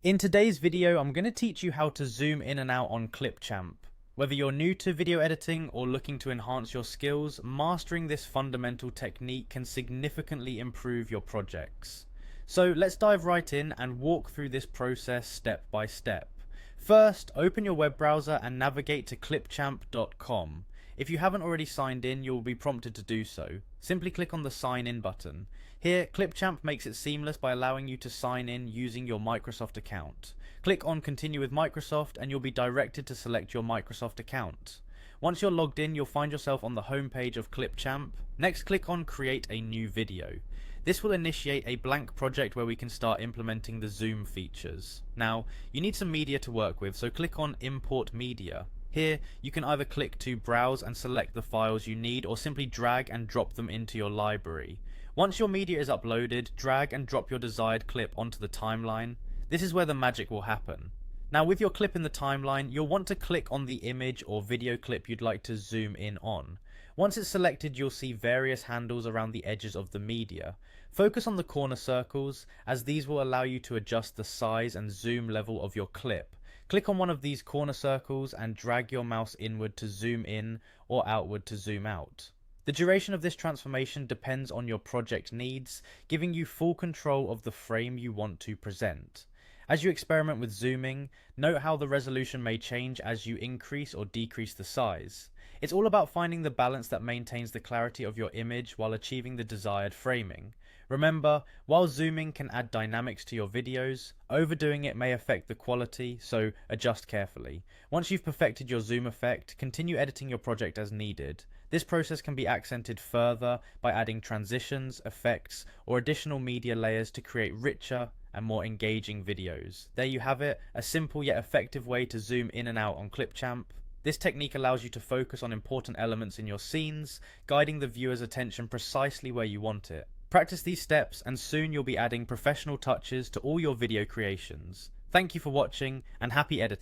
In today's video, I'm going to teach you how to zoom in and out on Clipchamp. Whether you're new to video editing or looking to enhance your skills, mastering this fundamental technique can significantly improve your projects. So let's dive right in and walk through this process step by step. First, open your web browser and navigate to clipchamp.com. If you haven't already signed in, you'll be prompted to do so. Simply click on the sign in button. Here, Clipchamp makes it seamless by allowing you to sign in using your Microsoft account. Click on Continue with Microsoft and you'll be directed to select your Microsoft account. Once you're logged in, you'll find yourself on the home page of Clipchamp. Next, click on Create a new video. This will initiate a blank project where we can start implementing the zoom features. Now, you need some media to work with, so click on Import Media. Here, you can either click to browse and select the files you need, or simply drag and drop them into your library. Once your media is uploaded, drag and drop your desired clip onto the timeline. This is where the magic will happen. Now, with your clip in the timeline, you'll want to click on the image or video clip you'd like to zoom in on. Once it's selected, you'll see various handles around the edges of the media. Focus on the corner circles, as these will allow you to adjust the size and zoom level of your clip. Click on one of these corner circles and drag your mouse inward to zoom in or outward to zoom out. The duration of this transformation depends on your project needs, giving you full control of the frame you want to present. As you experiment with zooming, note how the resolution may change as you increase or decrease the size. It's all about finding the balance that maintains the clarity of your image while achieving the desired framing. Remember, while zooming can add dynamics to your videos, overdoing it may affect the quality, so adjust carefully. Once you've perfected your zoom effect, continue editing your project as needed. This process can be accented further by adding transitions, effects, or additional media layers to create richer and more engaging videos. There you have it, a simple yet effective way to zoom in and out on Clipchamp. This technique allows you to focus on important elements in your scenes, guiding the viewer's attention precisely where you want it. Practice these steps and soon you'll be adding professional touches to all your video creations. Thank you for watching and happy editing.